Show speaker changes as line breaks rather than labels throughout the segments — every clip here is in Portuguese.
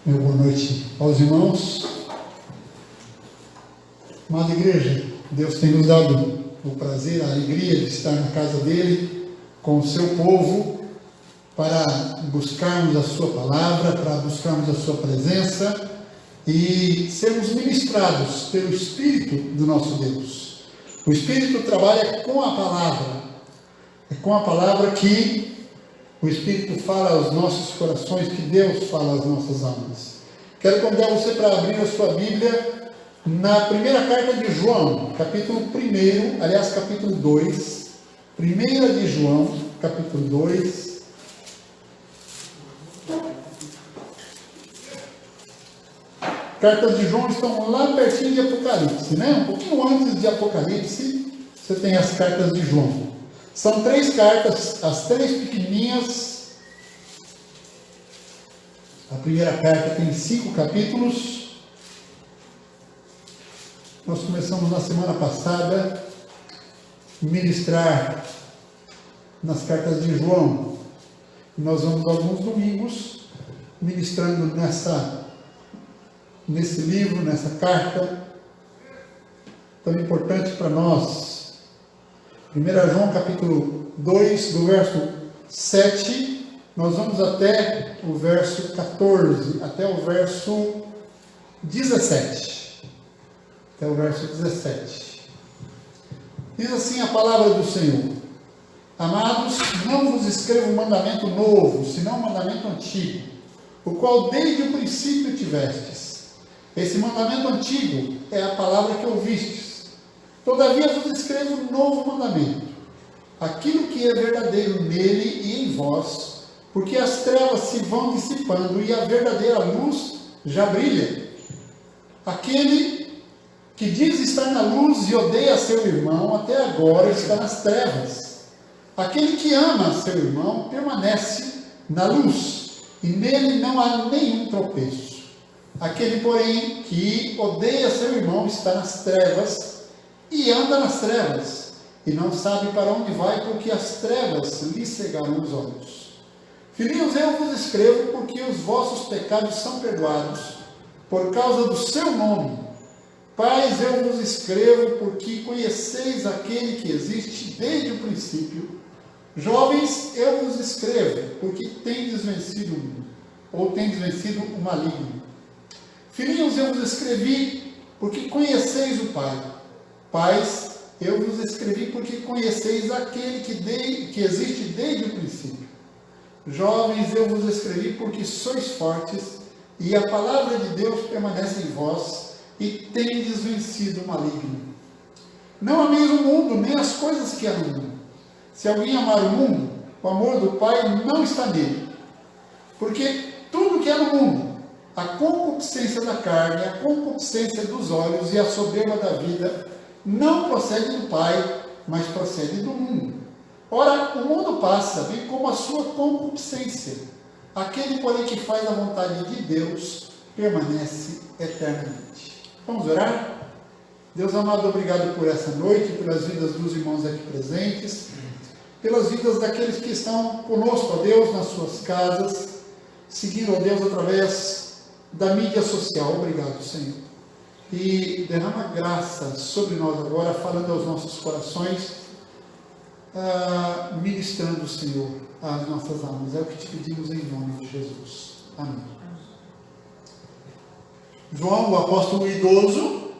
Meu boa noite aos irmãos. Amada igreja, Deus tem nos dado o prazer, a alegria de estar na casa dele, com o seu povo, para buscarmos a sua palavra, para buscarmos a sua presença e sermos ministrados pelo Espírito do nosso Deus. O Espírito trabalha com a palavra, é com a palavra que o Espírito fala aos nossos corações, que Deus fala às nossas almas. Quero convidar você para abrir a sua Bíblia na primeira carta de João, capítulo 1, aliás, capítulo 2. Primeira de João, capítulo 2. Cartas de João estão lá pertinho de Apocalipse, né? Um pouquinho antes de Apocalipse, você tem as cartas de João. São 3 cartas, as 3 pequenininhas. A primeira carta tem 5 capítulos. Nós começamos na semana passada a ministrar nas cartas de João. Nós vamos alguns domingos ministrando nesse livro, nessa carta tão importante para nós. 1 João capítulo 2, do verso 7, nós vamos até o verso 14, até o verso 17. Até o verso 17. Diz assim a palavra do Senhor: Amados, não vos escrevo um mandamento novo, senão um mandamento antigo, o qual desde o princípio tivestes. Esse mandamento antigo é a palavra que ouvistes. Todavia vos escrevo um novo mandamento, aquilo que é verdadeiro nele e em vós, porque as trevas se vão dissipando e a verdadeira luz já brilha. Aquele que diz estar na luz e odeia seu irmão, até agora está nas trevas. Aquele que ama seu irmão permanece na luz, e nele não há nenhum tropeço. Aquele, porém, que odeia seu irmão está nas trevas, e anda nas trevas, e não sabe para onde vai, porque as trevas lhe cegaram os olhos. Filhinhos, eu vos escrevo porque os vossos pecados são perdoados, por causa do seu nome. Pais, eu vos escrevo porque conheceis aquele que existe desde o princípio. Jovens, eu vos escrevo porque tendes vencido o mundo, ou tendes vencido o maligno. Filhinhos, eu vos escrevi porque conheceis o Pai. Pais, eu vos escrevi porque conheceis aquele que existe desde o princípio. Jovens, eu vos escrevi porque sois fortes, e a palavra de Deus permanece em vós, e tendes vencido o maligno. Não ameis o mundo, nem as coisas que há no mundo. Se alguém amar o mundo, o amor do Pai não está nele. Porque tudo que há no mundo, a concupiscência da carne, a concupiscência dos olhos e a soberba da vida, não procede do Pai, mas procede do mundo. Ora, o mundo passa, bem como a sua concupiscência. Aquele, porém, que faz a vontade de Deus, permanece eternamente. Vamos orar? Deus amado, obrigado por essa noite, pelas vidas dos irmãos aqui presentes, pelas vidas daqueles que estão conosco, ó Deus, nas suas casas, seguindo, ó Deus, através da mídia social. Obrigado, Senhor. E derrama graça sobre nós agora, falando aos nossos corações, ministrando, Senhor, às nossas almas. É o que te pedimos em nome de Jesus. Amém. João, o apóstolo idoso,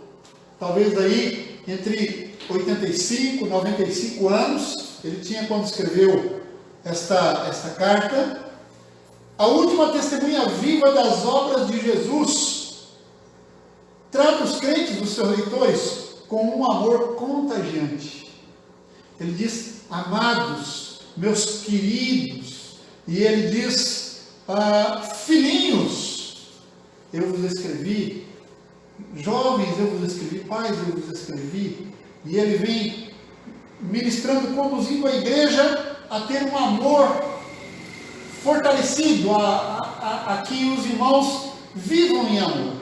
talvez aí entre 85 e 95 anos, ele tinha quando escreveu esta carta. A última testemunha viva das obras de Jesus, trata os crentes, os seus leitores, com um amor contagiante. Ele diz: amados, meus queridos, e ele diz: filhinhos, eu vos escrevi, jovens, eu vos escrevi, pais, eu vos escrevi. E ele vem ministrando, conduzindo a igreja a ter um amor fortalecido, a que os irmãos vivam em amor.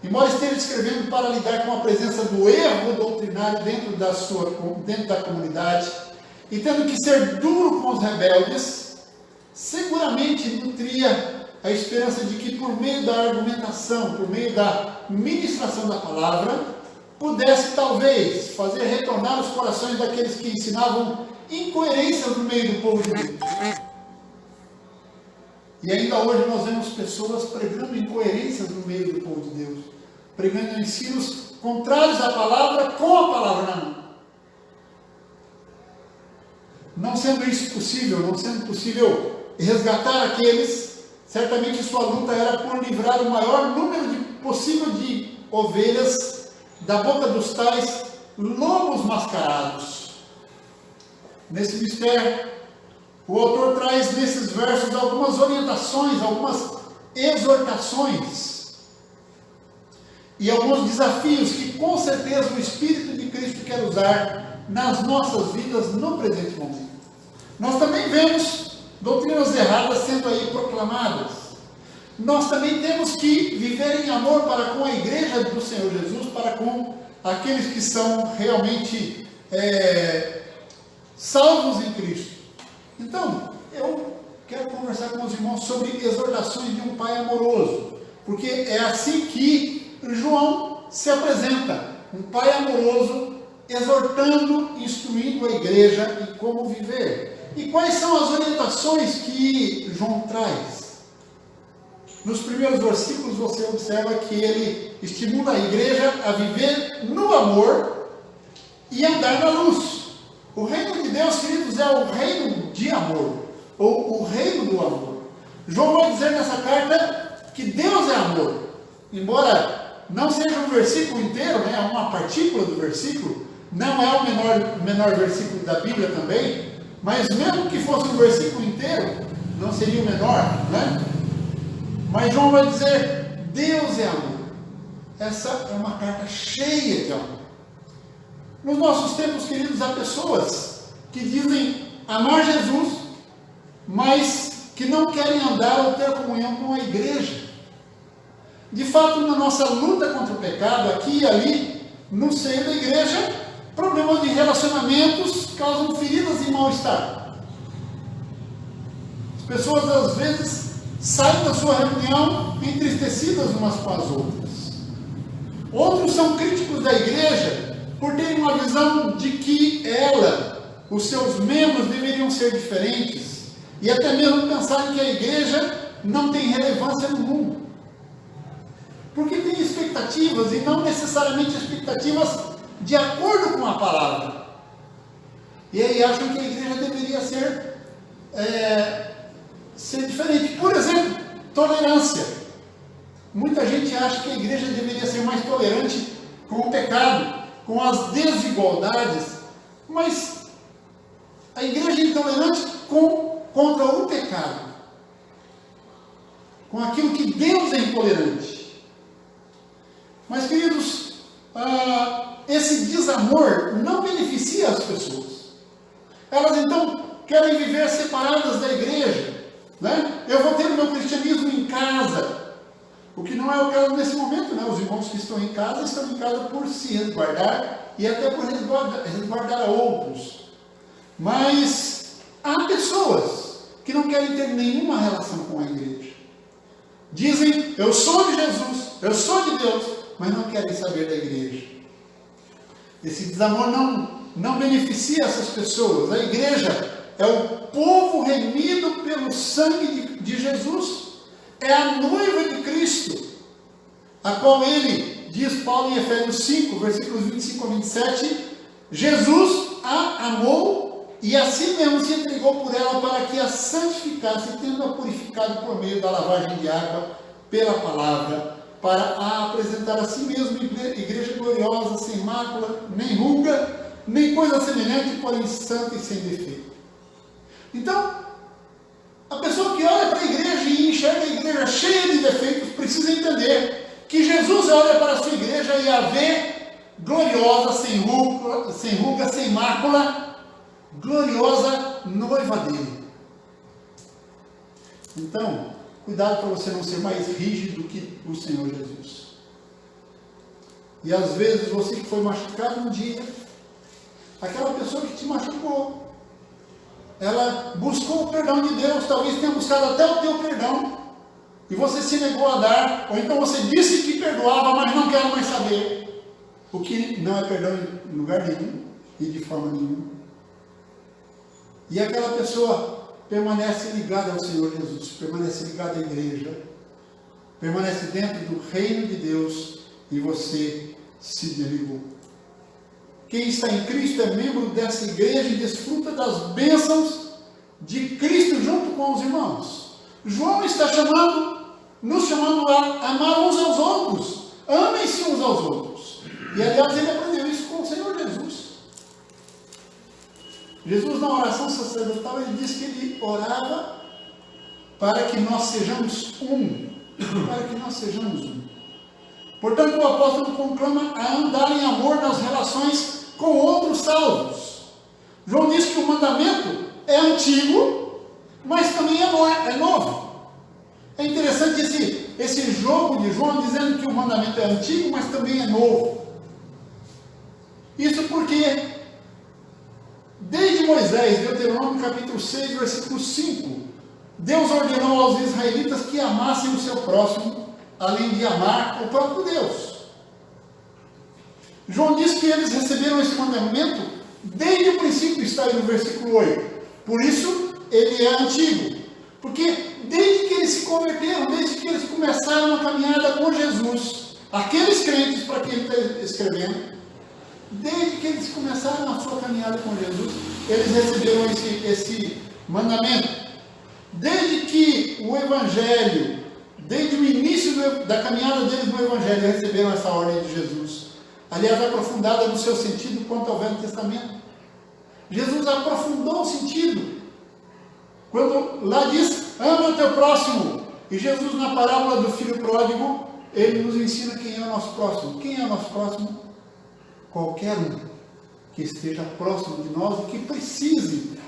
Embora esteja escrevendo para lidar com a presença do erro doutrinário dentro da comunidade, e tendo que ser duro com os rebeldes, seguramente nutria a esperança de que por meio da argumentação, por meio da ministração da palavra, pudesse talvez fazer retornar os corações daqueles que ensinavam incoerências no meio do povo de Deus. E ainda hoje nós vemos pessoas pregando incoerências no meio do povo de Deus, pregando ensinos contrários à palavra com a palavra na mão. Não sendo isso possível, não sendo possível resgatar aqueles, certamente sua luta era por livrar o maior número possível de ovelhas da boca dos tais lobos mascarados. Nesse mistério, o autor traz nesses versos algumas orientações, algumas exortações e alguns desafios que com certeza o Espírito de Cristo quer usar nas nossas vidas no presente momento. Nós também vemos doutrinas erradas sendo aí proclamadas. Nós também temos que viver em amor para com a igreja do Senhor Jesus, para com aqueles que são realmente salvos em Cristo. Então, eu quero conversar com os irmãos sobre exortações de um pai amoroso, porque é assim que João se apresenta, um pai amoroso, exortando, instruindo a igreja em como viver. E quais são as orientações que João traz? Nos primeiros versículos você observa que ele estimula a igreja a viver no amor e andar na luz. O reino de Deus, queridos, é o reino de amor, ou o reino do amor. João vai dizer nessa carta que Deus é amor. Embora não seja um versículo inteiro, né, é uma partícula do versículo, não é o menor versículo da Bíblia também, mas mesmo que fosse um versículo inteiro, não seria o menor, né? Mas João vai dizer, Deus é amor. Essa é uma carta cheia de amor. Nos nossos tempos, queridos, há pessoas que dizem amar Jesus, mas que não querem andar ou ter comunhão com a igreja. De fato, na nossa luta contra o pecado, aqui e ali, no seio da igreja, problemas de relacionamentos causam feridas e mal-estar. As pessoas, às vezes, saem da sua reunião entristecidas umas com as outras. Outros são críticos da igreja por terem uma visão de que ela, os seus membros deveriam ser diferentes, e até mesmo pensarem que a igreja não tem relevância no mundo. Porque tem expectativas, e não necessariamente expectativas de acordo com a palavra. E aí acham que a igreja deveria ser diferente. Por exemplo, tolerância. Muita gente acha que a igreja deveria ser mais tolerante com o pecado, com as desigualdades, mas a igreja é intolerante contra o pecado, com aquilo que Deus é intolerante. Mas, queridos, esse desamor não beneficia as pessoas. Elas então querem viver separadas da igreja, né? Eu vou ter o meu cristianismo em casa, o que não é o caso nesse momento, né? Os irmãos que estão em casa por se resguardar e até por resguardar a outros. Mas há pessoas que não querem ter nenhuma relação com a igreja. Dizem, eu sou de Jesus, eu sou de Deus, mas não querem saber da igreja. Esse desamor não beneficia essas pessoas. A igreja é o povo remido pelo sangue de Jesus. É a noiva de Cristo, a qual ele, diz Paulo em Efésios 5, versículos 25 a 27, Jesus a amou e a si mesmo se entregou por ela para que a santificasse, tendo-a purificado por meio da lavagem de água pela palavra, para a apresentar a si mesmo igreja gloriosa, sem mácula, nem ruga, nem coisa semelhante, porém santa e sem defeito. Então, a pessoa que olha para a igreja e enxerga a igreja cheia de defeitos, precisa entender que Jesus olha para a sua igreja e a vê gloriosa, sem ruga, sem mácula, gloriosa noiva dele. Então, cuidado para você não ser mais rígido que o Senhor Jesus. E às vezes você que foi machucado um dia, aquela pessoa que te machucou, ela buscou o perdão de Deus, talvez tenha buscado até o teu perdão, e você se negou a dar, ou então você disse que perdoava, mas não quer mais saber, o que não é perdão em lugar nenhum e de forma nenhuma. E aquela pessoa permanece ligada ao Senhor Jesus, permanece ligada à igreja, permanece dentro do reino de Deus, e você se desligou. Quem está em Cristo é membro dessa igreja e desfruta das bênçãos de Cristo junto com os irmãos. João está nos chamando a amar uns aos outros. Amem-se uns aos outros. E aliás, ele aprendeu isso com o Senhor Jesus. Jesus, na oração sacerdotal, ele disse que ele orava para que nós sejamos um. Para que nós sejamos um. Portanto, o apóstolo conclama a andar em amor nas relações com outros salvos. João diz que o mandamento é antigo, mas também é novo. É interessante esse jogo de João dizendo que o mandamento é antigo, mas também é novo. Isso porque, desde Moisés, Deuteronômio capítulo 6, versículo 5, Deus ordenou aos israelitas que amassem o seu próximo, além de amar o próprio Deus. João diz que eles receberam esse mandamento desde o princípio, está aí no versículo 8. Por isso, ele é antigo. Porque desde que eles se converteram, desde que eles começaram a caminhada com Jesus, aqueles crentes para quem ele está escrevendo, desde que eles começaram a sua caminhada com Jesus, eles receberam esse mandamento. Desde que o Evangelho, desde o início da caminhada deles no Evangelho, receberam essa ordem de Jesus. Aliás, aprofundada no seu sentido quanto ao Velho Testamento. Jesus aprofundou o sentido. Quando lá diz, ama o teu próximo. E Jesus, na parábola do filho pródigo, ele nos ensina quem é o nosso próximo. Quem é o nosso próximo? Qualquer um que esteja próximo de nós e que precise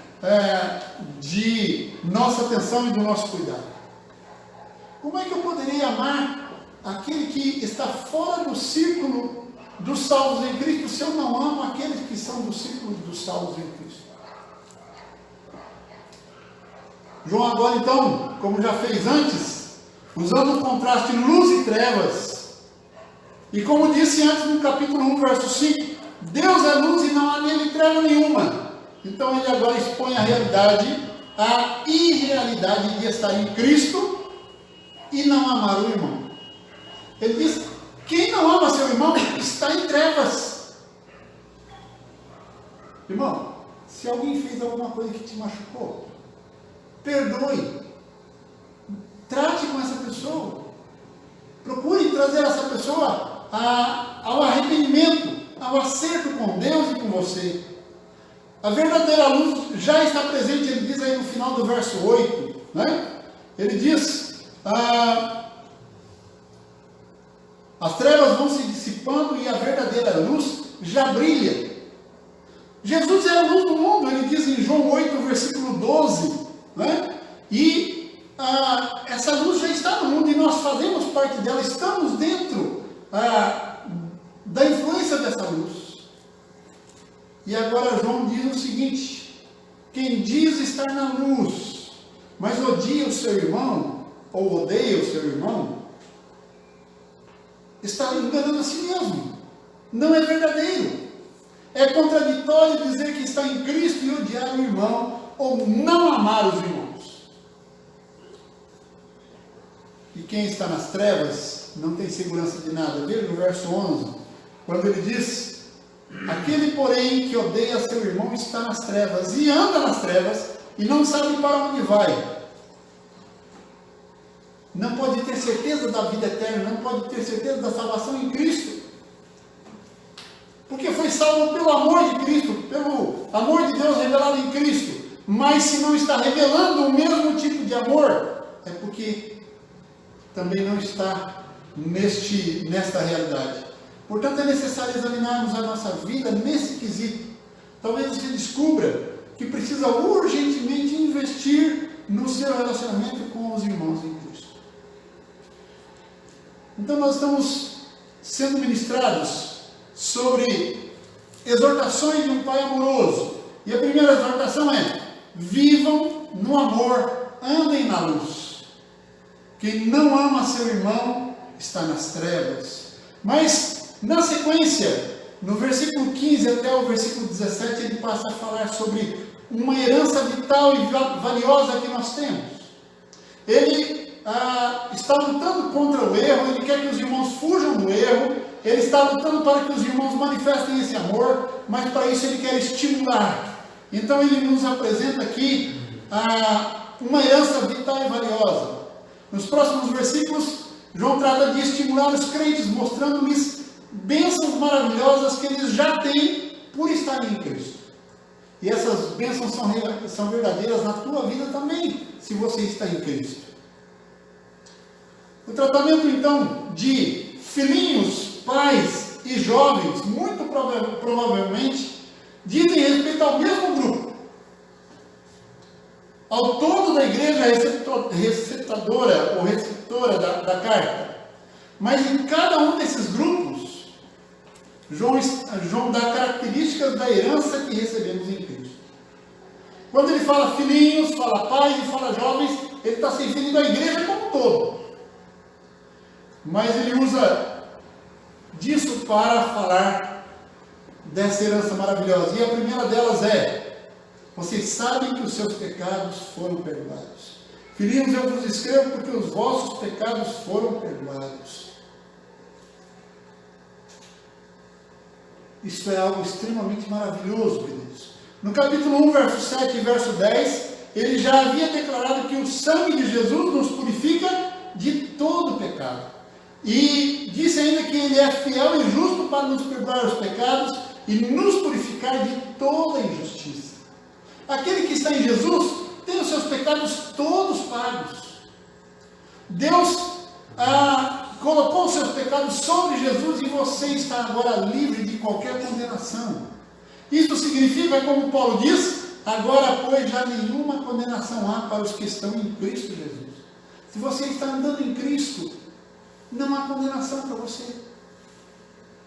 de nossa atenção e do nosso cuidado. Como é que eu poderia amar aquele que está fora do círculo dos salvos em Cristo, se eu não amo aqueles que são do círculo dos salvos em Cristo? João agora então, como já fez antes, usando o contraste luz e trevas, e como disse antes no capítulo 1, verso 5, Deus é luz e não há nele treva nenhuma. Então ele agora expõe a realidade, a irrealidade de estar em Cristo e não amar o irmão. Ele diz, quem não ama seu irmão está em trevas. Irmão, se alguém fez alguma coisa que te machucou, perdoe. Trate com essa pessoa. Procure trazer essa pessoa ao arrependimento, ao acerto com Deus e com você. A verdadeira luz já está presente, ele diz aí no final do verso 8, né? Ele diz, as trevas vão se dissipando e a verdadeira luz já brilha. Jesus é a luz do mundo, ele diz em João 8, versículo 12, né? E essa luz já está no mundo e nós fazemos parte dela, estamos dentro da influência dessa luz. E agora João diz o seguinte, quem diz estar na luz, mas odia o seu irmão, ou odeia o seu irmão, está enganando a si mesmo. Não é verdadeiro. É contraditório dizer que está em Cristo e odiar o irmão, ou não amar os irmãos. E quem está nas trevas não tem segurança de nada. Veja o verso 11, quando ele diz, aquele, porém, que odeia seu irmão está nas trevas, e anda nas trevas, e não sabe para onde vai. Não pode ter certeza da vida eterna, não pode ter certeza da salvação em Cristo. Porque foi salvo pelo amor de Cristo, pelo amor de Deus revelado em Cristo. Mas se não está revelando o mesmo tipo de amor, é porque também não está nesta realidade. Portanto, é necessário examinarmos a nossa vida nesse quesito. Talvez você descubra que precisa urgentemente investir no seu relacionamento com os irmãos em Cristo. Então, nós estamos sendo ministrados sobre exortações de um pai amoroso. E a primeira exortação é, vivam no amor, andem na luz. Quem não ama seu irmão está nas trevas. Mas, na sequência, no versículo 15 até o versículo 17, ele passa a falar sobre uma herança vital e valiosa que nós temos. Ele está lutando contra o erro, ele quer que os irmãos fujam do erro, ele está lutando para que os irmãos manifestem esse amor, mas para isso ele quer estimular. Então ele nos apresenta aqui uma herança vital e valiosa. Nos próximos versículos, João trata de estimular os crentes, mostrando-lhes bênçãos maravilhosas que eles já têm por estarem em Cristo. E essas bênçãos são verdadeiras na tua vida também, se você está em Cristo. O tratamento, então, de filhinhos, pais e jovens, muito provavelmente, dizem respeito ao mesmo grupo. Ao todo da igreja receptora ou receptora da carta. Mas em cada um desses grupos, João dá características da herança que recebemos em Cristo. Quando ele fala filhinhos, fala pais e fala jovens, ele está se referindo à igreja como um todo. Mas ele usa disso para falar dessa herança maravilhosa. E a primeira delas é: vocês sabem que os seus pecados foram perdoados. Filhinhos, eu vos escrevo porque os vossos pecados foram perdoados. Isso é algo extremamente maravilhoso, queridos. No capítulo 1, verso 7 e verso 10, ele já havia declarado que o sangue de Jesus nos purifica de todo pecado. E disse ainda que ele é fiel e justo para nos perdoar os pecados e nos purificar de toda injustiça. Aquele que está em Jesus tem os seus pecados todos pagos. Deus colocou os seus pecados sobre Jesus e você está agora livre de qualquer condenação. Isso significa, como Paulo diz, agora, pois, já nenhuma condenação há para os que estão em Cristo Jesus. Se você está andando em Cristo, não há condenação para você.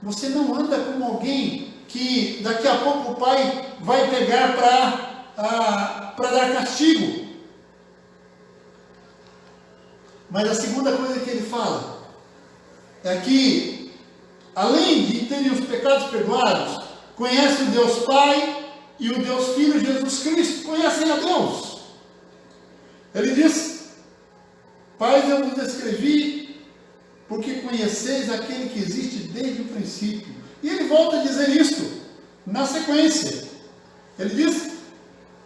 Você não anda como alguém que daqui a pouco o pai vai pegar para dar castigo. Mas a segunda coisa que ele fala é que, além de terem os pecados perdoados, conhece o Deus Pai e o Deus Filho Jesus Cristo, conhecem a Deus. Ele diz: pais, eu vos escrevi porque conheceis aquele que existe desde o princípio. E ele volta a dizer isso na sequência. Ele diz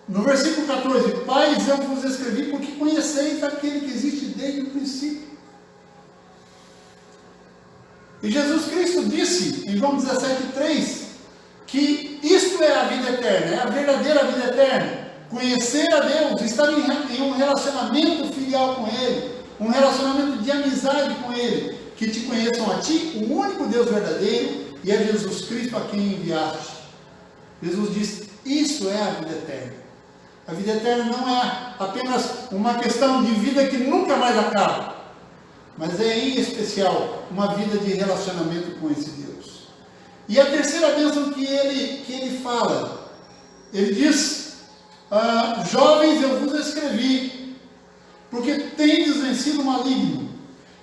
no versículo 14: pais, eu vos escrevi porque conheceis aquele que existe desde o princípio. E Jesus Cristo disse em João 17,3 que isto é a vida eterna, é a verdadeira vida eterna. Conhecer a Deus, estar em um relacionamento filial com Ele, um relacionamento de amizade com Ele, que te conheçam a ti, o único Deus verdadeiro, e a Jesus Cristo a quem enviaste. Jesus disse: isso é a vida eterna. A vida eterna não é apenas uma questão de vida que nunca mais acaba, mas é em especial uma vida de relacionamento com esse Deus. E a terceira bênção que ele fala, ele diz: jovens, eu vos escrevi, porque tendes vencido o maligno.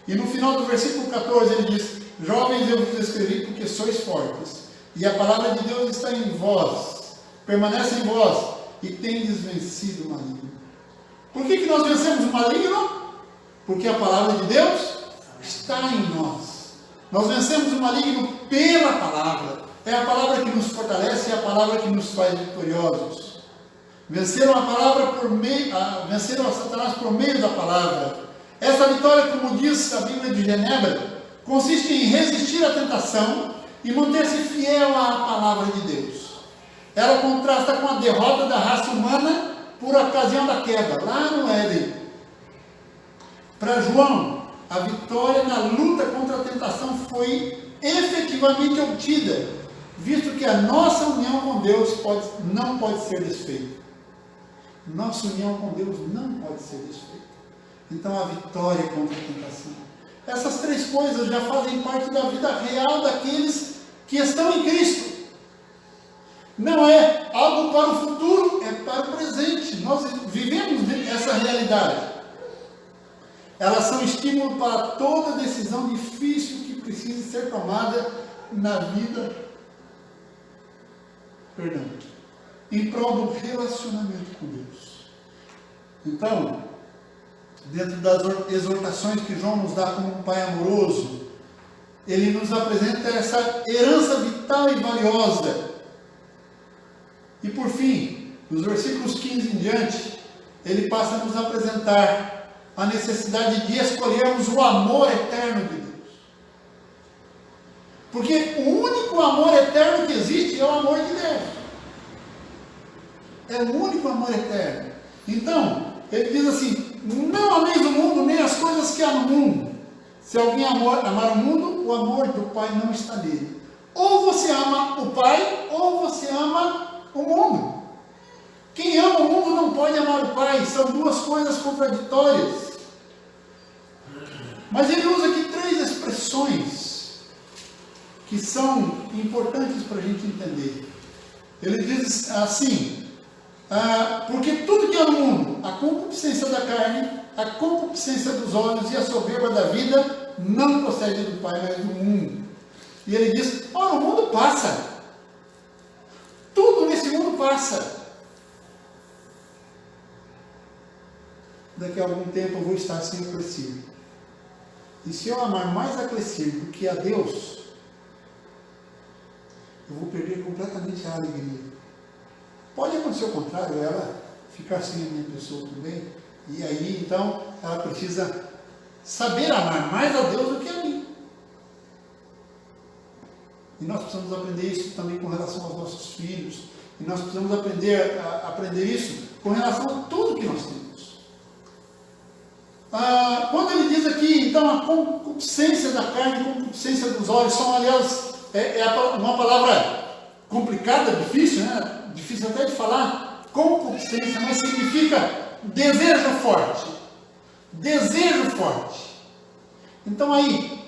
E no final do versículo 14 ele diz: jovens, eu vos escrevi porque sois fortes, e a palavra de Deus está em vós, permanece em vós, e tendes vencido o maligno. Por que nós vencemos o maligno? Porque a palavra de Deus está em nós. Nós vencemos o maligno pela palavra. É a palavra que nos fortalece, é a palavra que nos faz vitoriosos. Venceram a palavra venceram a Satanás por meio da palavra. Essa vitória, como diz a Bíblia de Genebra, consiste em resistir à tentação e manter-se fiel à palavra de Deus. Ela contrasta com a derrota da raça humana por ocasião da queda, lá no Éden. Para João, a vitória na luta contra a tentação foi efetivamente obtida, visto que a nossa união com Deus não pode ser desfeita. Nossa união com Deus não pode ser desfeita. Então, a vitória contra a tentação. Essas três coisas já fazem parte da vida real daqueles que estão em Cristo. Não é algo para o futuro, é para o presente. Nós vivemos essa realidade. Elas são estímulo para toda decisão difícil que precise ser tomada na vida, em prol do relacionamento com Deus. Então, dentro das exortações que João nos dá como um pai amoroso, ele nos apresenta essa herança vital e valiosa. E por fim, nos versículos 15 em diante, ele passa a nos apresentar a necessidade de escolhermos o amor eterno de Deus. Porque o único amor eterno que existe é o amor de Deus. É o único amor eterno. Então, ele diz assim: não ameis o mundo, nem as coisas que há no mundo. Se alguém amar o mundo, o amor do Pai não está nele. Ou você ama o Pai, ou você ama o mundo. Quem ama o mundo não pode amar o Pai. São duas coisas contraditórias. Mas ele usa aqui 3 expressões que são importantes para a gente entender. Ele diz assim: porque tudo que há no mundo, a concupiscência da carne, a concupiscência dos olhos e a soberba da vida, não procede do Pai, mas do mundo. E ele diz: ora, o mundo passa. Tudo nesse mundo passa. Daqui a algum tempo eu vou estar sem o Clecir. E se eu amar mais a Clecir do que a Deus, eu vou perder completamente a alegria. Pode acontecer o contrário, ela ficar sem a minha pessoa também. E aí, então, ela precisa saber amar mais a Deus do que a mim. E nós precisamos aprender isso também com relação aos nossos filhos. E nós precisamos aprender isso com relação a tudo que nós temos. Quando ele diz aqui, então, a concupiscência da carne, a concupiscência dos olhos, são, aliás, uma palavra complicada, difícil, né? Difícil até de falar, concupiscência, mas significa desejo forte. Desejo forte. Então aí,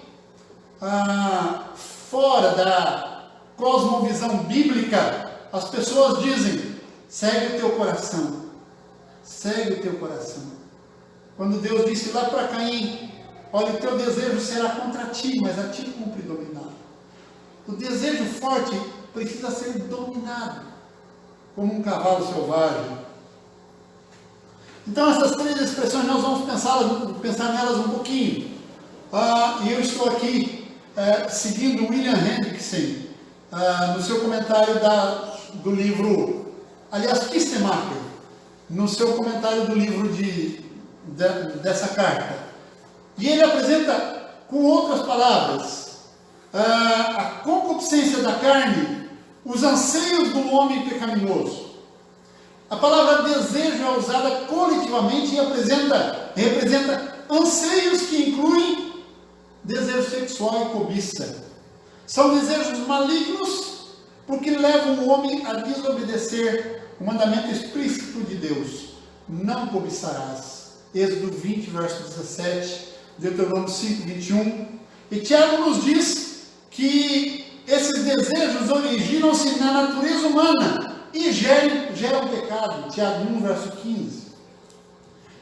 fora da cosmovisão bíblica, as pessoas dizem: segue o teu coração. Segue o teu coração. Quando Deus disse lá para Caim: olha, o teu desejo será contra ti, mas a ti cumpre dominar. O desejo forte precisa ser dominado, como um cavalo selvagem. Então essas 3 expressões nós vamos pensar nelas um pouquinho. E eu estou aqui seguindo William Hendrickson, no seu comentário do livro, aliás, Kistemacher, no seu comentário do livro dessa carta. E ele apresenta com outras palavras a concupiscência da carne, os anseios do homem pecaminoso. A palavra desejo é usada coletivamente e representa anseios que incluem desejo sexual e cobiça. São desejos malignos porque levam o homem a desobedecer o mandamento explícito de Deus: não cobiçarás. Êxodo 20, verso 17, Deuteronômio 5, 21. E Tiago nos diz que esses desejos originam-se na natureza humana e geram pecado. Tiago 1, verso 15.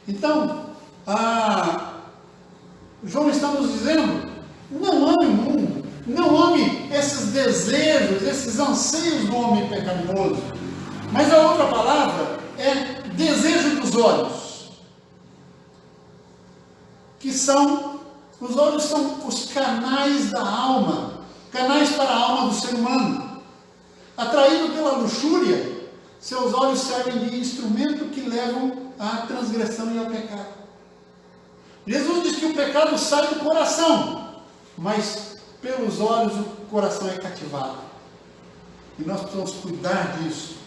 Então, João está nos dizendo: não ame o mundo, não ame esses desejos, esses anseios do homem pecaminoso. Mas a outra palavra é desejo dos olhos. Os olhos são os canais da alma, canais para a alma do ser humano. Atraído pela luxúria, seus olhos servem de instrumento que levam à transgressão e ao pecado. Jesus diz que o pecado sai do coração, mas pelos olhos o coração é cativado. E nós precisamos cuidar disso.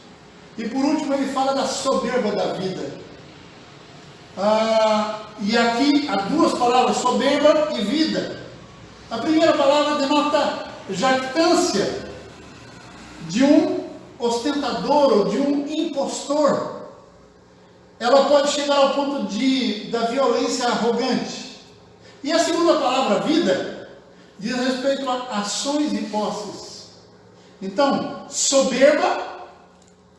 E por último ele fala da soberba da vida. E aqui há 2 palavras: soberba e vida. A primeira palavra denota jactância de um ostentador ou de um impostor. Ela pode chegar ao ponto da violência arrogante. E a segunda palavra, vida, diz respeito a ações e posses. Então, soberba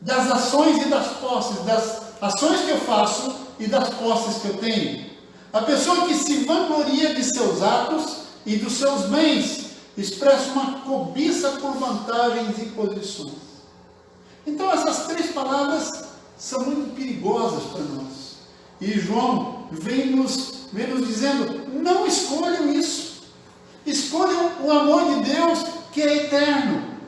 das ações e das posses, das ações que eu faço e das posses que eu tenho. A pessoa que se vangloria de seus atos e dos seus bens expressa uma cobiça por vantagens e posições. Então essas três palavras são muito perigosas para nós. E João vem nos dizendo, não escolham isso. Escolham o amor de Deus que é eterno.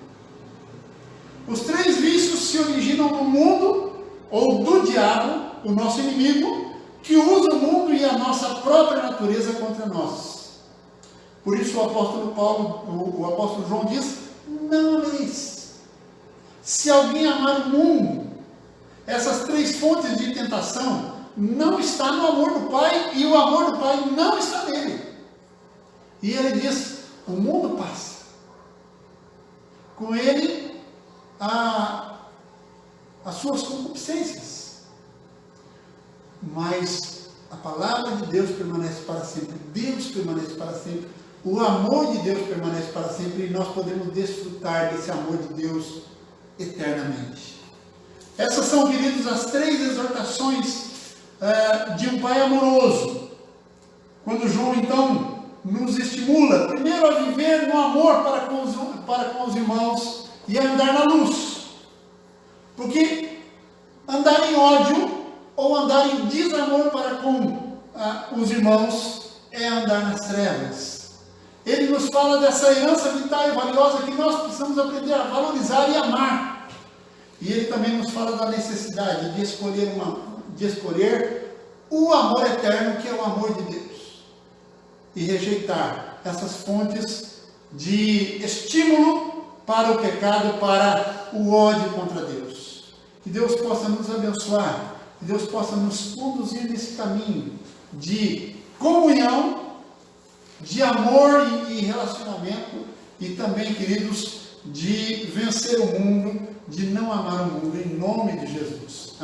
Os três vícios se originam no mundo ou do diabo, o nosso inimigo, que usa o mundo e a nossa própria natureza contra nós. Por isso o apóstolo João diz, não ameis. Se alguém amar o mundo, essas três fontes de tentação não está no amor do Pai e o amor do Pai não está nele. E ele diz, o mundo passa. Com ele, as suas concupiscências. Mas a palavra de Deus permanece para sempre. Deus permanece para sempre. O amor de Deus permanece para sempre. E nós podemos desfrutar desse amor de Deus eternamente. Essas são, queridos, as três exortações de um Pai amoroso. Quando João, então, nos estimula, primeiro a viver no amor para com os irmãos e a andar na luz. Porque andar em ódio ou andar em desamor para com os irmãos é andar nas trevas. Ele nos fala dessa herança vital e valiosa que nós precisamos aprender a valorizar e amar. E ele também nos fala da necessidade de escolher o amor eterno, que é o amor de Deus. E rejeitar essas fontes de estímulo para o pecado, para o ódio contra Deus. Que Deus possa nos abençoar, que Deus possa nos conduzir nesse caminho de comunhão, de amor e relacionamento, e também, queridos, de vencer o mundo, de não amar o mundo, em nome de Jesus.